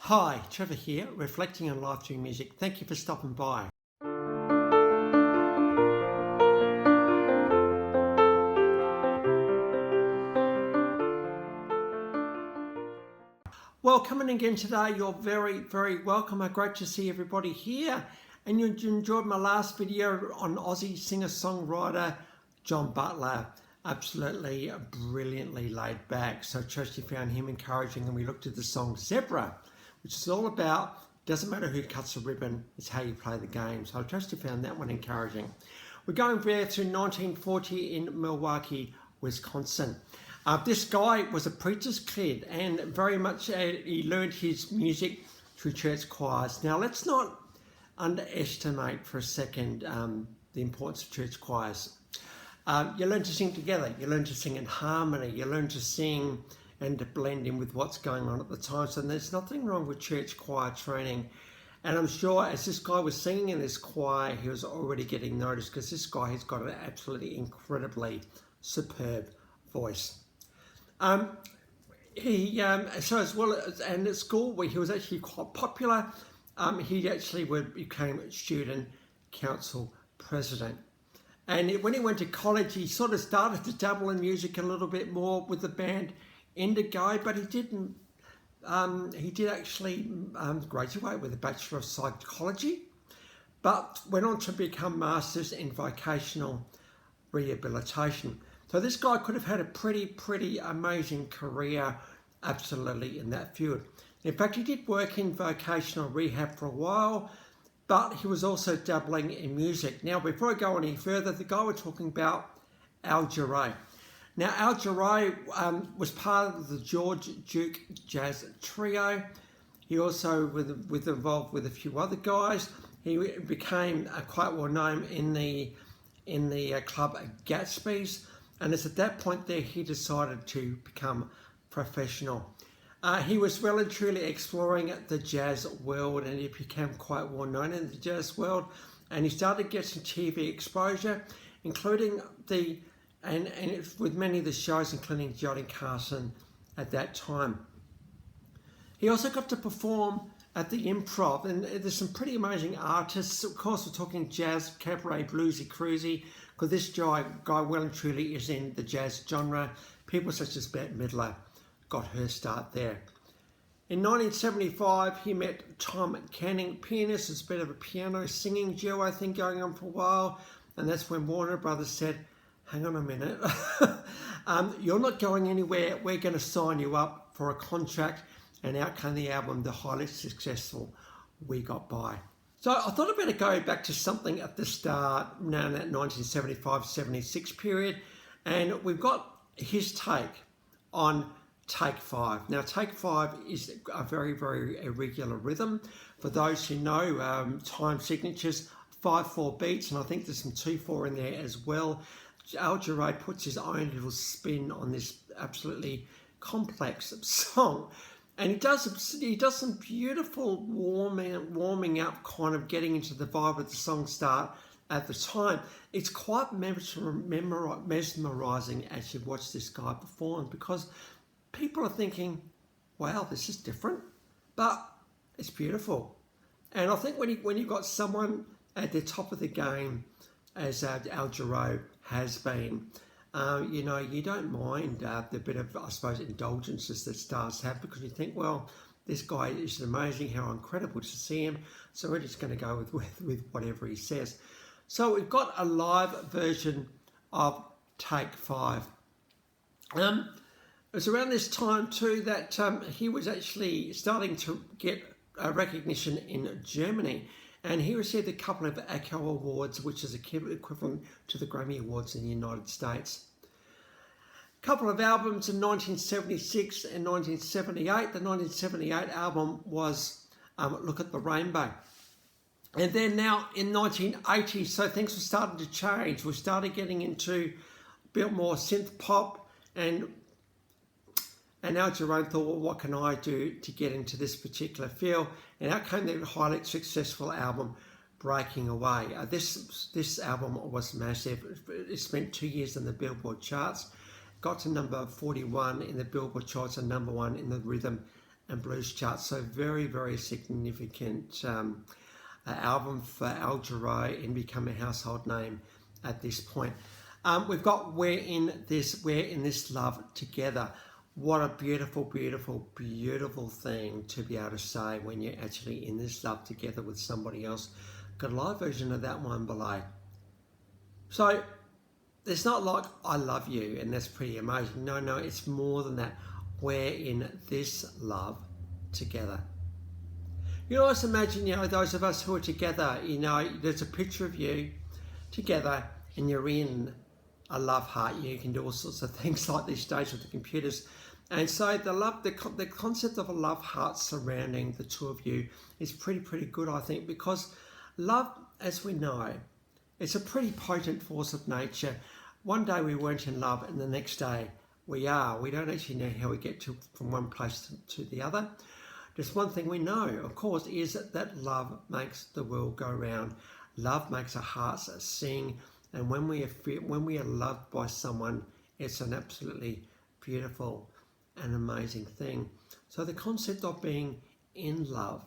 Hi, Trevor here, reflecting on life through music. Thank you for stopping by. Well, coming again today, you're very, very welcome. Great to see everybody here. And you enjoyed my last video on Aussie singer-songwriter John Butler. Absolutely brilliantly laid back. So I trust you found him encouraging, and we looked at the song Zebra, which is all about, doesn't matter who cuts the ribbon, it's how you play the game. So I trust you found that one encouraging. We're going back to 1940 in Milwaukee, Wisconsin. This guy was a preacher's kid, and very much he learned his music through church choirs. Now let's not underestimate for a second the importance of church choirs. You learn to sing together, you learn to sing in harmony, you learn to sing and to blend in with what's going on at the time. So there's nothing wrong with church choir training. And I'm sure as this guy was singing in this choir, he was already getting noticed, because this guy has got an absolutely incredibly superb voice. So as well as, and at school where he was actually quite popular, he actually became student council president. And when he went to college, he sort of started to dabble in music a little bit more with the band Indigo, but he didn't. He did actually graduate with a Bachelor of Psychology, but went on to become Masters in Vocational Rehabilitation. So this guy could have had a pretty amazing career, absolutely, in that field. In fact, he did work in vocational rehab for a while, but he was also dabbling in music. Now, before I go any further, the guy we're talking about, Al Jarreau. Now, Al Jarreau was part of the George Duke Jazz Trio. He also was involved with a few other guys. He became quite well known in the club Gatsby's, and it's at that point there he decided to become professional. He was well and truly exploring the jazz world, and he became quite well known in the jazz world. And he started getting TV exposure, including with many of the shows, including Johnny Carson at that time. He also got to perform at the Improv, and there's some pretty amazing artists. Of course, we're talking jazz, cabaret, bluesy, cruisy, because this guy well and truly is in the jazz genre. People such as Bette Midler got her start there. In 1975, he met Tom Canning, pianist. It's a bit of a piano singing duo, I think, going on for a while. And that's when Warner Brothers said, hang on a minute, you're not going anywhere. We're going to sign you up for a contract. And out came the album, the highly successful We Got By. So I thought I'd better go back to something at the start, now in that 1975-76 period. And we've got his take on Take 5. Now, Take 5 is a very, very irregular rhythm. For those who know time signatures, 5/4 beats, and I think there's some 2/4 in there as well. Al Jarreau puts his own little spin on this absolutely complex song. And he does some beautiful warming up, kind of getting into the vibe of the song start at the time. It's quite mesmerizing as you watch this guy perform, because people are thinking, wow, this is different, but it's beautiful. And I think when you've got someone at the top of the game, as Al Jarreau has been, you don't mind the bit of, I suppose, indulgences that stars have, because you think, well, this guy is amazing, how incredible to see him, so we're just going to go with whatever he says. So we've got a live version of Take 5. It was around this time too that he was actually starting to get recognition in Germany, and he received a couple of Echo Awards, which is equivalent to the Grammy Awards in the United States. A couple of albums in 1976 and 1978. The 1978 album was Look at the Rainbow. And then now in 1980, so things were starting to change. We started getting into a bit more synth pop, and Al Jarreau thought, well, what can I do to get into this particular field? And out came the highly successful album, Breaking Away. This album was massive. It spent 2 years in the Billboard charts, got to number 41 in the Billboard charts and number 1 in the rhythm and blues charts. So very, very significant album for Al Jarreau and become a household name at this point. We've got We're in This Love Together. What a beautiful, beautiful, beautiful thing to be able to say when you're actually in this love together with somebody else. Got a live version of that one below. So it's not like I love you and that's pretty amazing. No, it's more than that. We're in this love together. You always imagine, those of us who are together, there's a picture of you together and you're in a love heart. You can do all sorts of things like these days with the computers. And so the concept of a love heart surrounding the two of you is pretty good, I think, because love, as we know, it's a pretty potent force of nature. One day we weren't in love and the next day we are. We don't actually know how we get from one place to the other. Just one thing we know, of course, is that love makes the world go round. Love makes our hearts sing. And when we are loved by someone, it's an absolutely beautiful and amazing thing. So the concept of being in love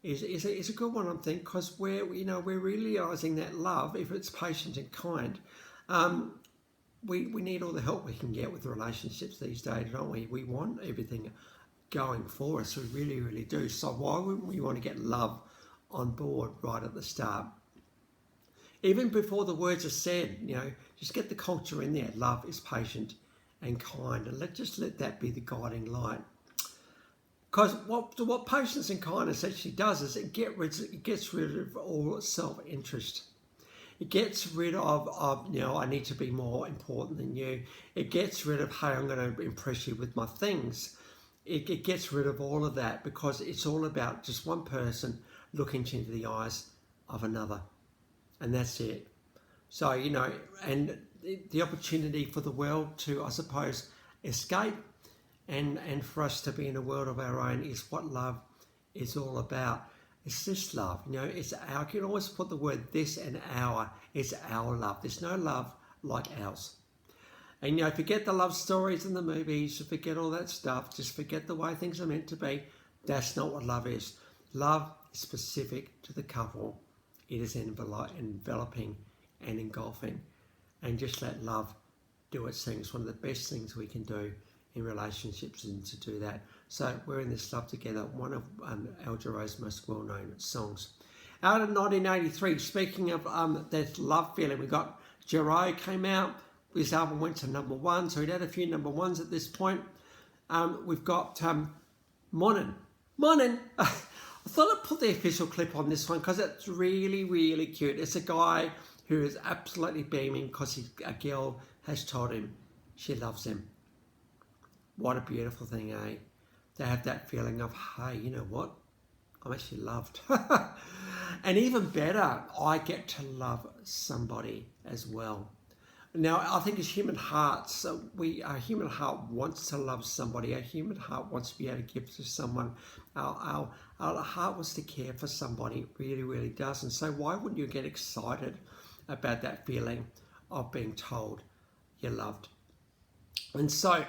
is a good one, I think, because we're realizing that love, if it's patient and kind, we need all the help we can get with the relationships these days, don't we? We want everything going for us. We really, really do. So why wouldn't we want to get love on board right at the start? Even before the words are said, just get the culture in there. Love is patient and kind, and just let that be the guiding light. Because what patience and kindness actually does is it gets rid of all self-interest. It gets rid of I need to be more important than you. It gets rid of, hey, I'm going to impress you with my things. It gets rid of all of that because it's all about just one person looking into the eyes of another. And that's it. So, and the opportunity for the world to, I suppose, escape and for us to be in a world of our own is what love is all about. It's this love, it's our, you can always put the word this and our, it's our love. There's no love like ours. And, forget the love stories and the movies, forget all that stuff, just forget the way things are meant to be. That's not what love is. Love is specific to the couple. It is enveloping and engulfing. And just let love do its thing. It's one of the best things we can do in relationships, and to do that. So We're in This Love Together, one of Al Jarreau's most well-known songs. Out of 1983, speaking of that love feeling, we got Jarreau came out. His album went to #1, so he'd had a few #1s at this point. We've got Morning. I thought I'd put the official clip on this one because it's really, really cute. It's a guy who is absolutely beaming because a girl has told him she loves him. What a beautiful thing, eh? To have that feeling of, hey, you know what? I'm actually loved. And even better, I get to love somebody as well. Now, I think as human hearts, our human heart wants to love somebody. Our human heart wants to be able to give to someone. Our heart wants to care for somebody. It really, really does. And so why wouldn't you get excited about that feeling of being told you're loved? And so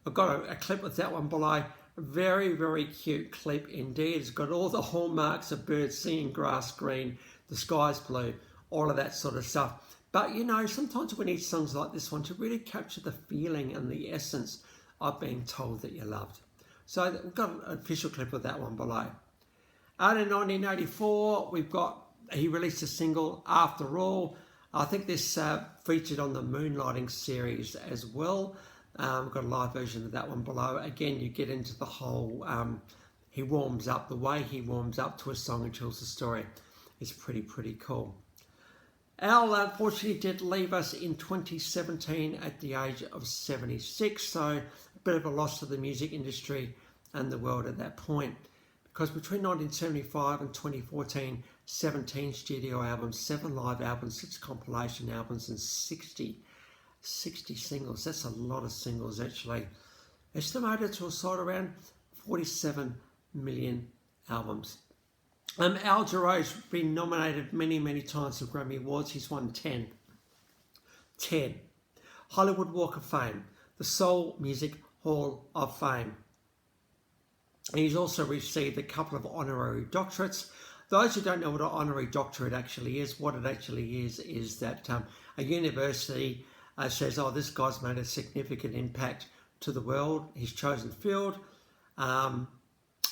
I've got a clip with that one below. A very, very cute clip indeed. It's got all the hallmarks of birds singing, grass green, the sky's blue, all of that sort of stuff. But, sometimes we need songs like this one to really capture the feeling and the essence of being told that you're loved. So we've got an official clip of that one below. Out in 1984, he released a single, After All. I think this featured on the Moonlighting series as well. We've got a live version of that one below. Again, you get into the whole, he warms up, the way he warms up to a song and tells the story is pretty cool. Al, unfortunately, did leave us in 2017 at the age of 76, so a bit of a loss to the music industry and the world at that point. Because between 1975 and 2014, 17 studio albums, 7 live albums, 6 compilation albums, and 60 singles. That's a lot of singles, actually. Estimated to have sold around 47 million albums. Al Jarreau's been nominated many times for Grammy Awards. He's won 10. Hollywood Walk of Fame, the Soul Music Hall of Fame. And he's also received a couple of honorary doctorates. Those who don't know what an honorary doctorate actually is, what it actually is that a university says, oh, this guy's made a significant impact to the world, his chosen field.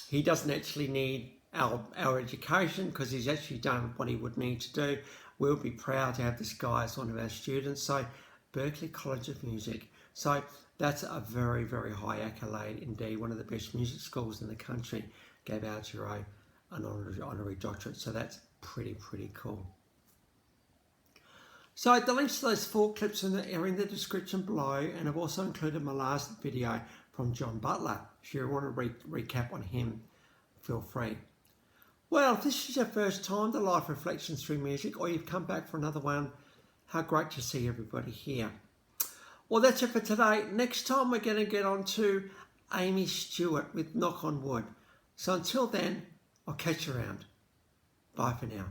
He doesn't actually need our education because he's actually done what he would need to do. We'll be proud to have this guy as one of our students. So Berklee College of Music. So that's a very, very high accolade indeed. One of the best music schools in the country gave our Jarreau an honorary doctorate. So that's pretty cool. So the links to those 4 clips are in the description below, and I've also included my last video from John Butler. If you want to recap on him, feel free. Well, if this is your first time to Life Reflections Through Music, or you've come back for another one, how great to see everybody here. Well, that's it for today. Next time we're going to get on to Amy Stewart with Knock on Wood. So until then, I'll catch you around. Bye for now.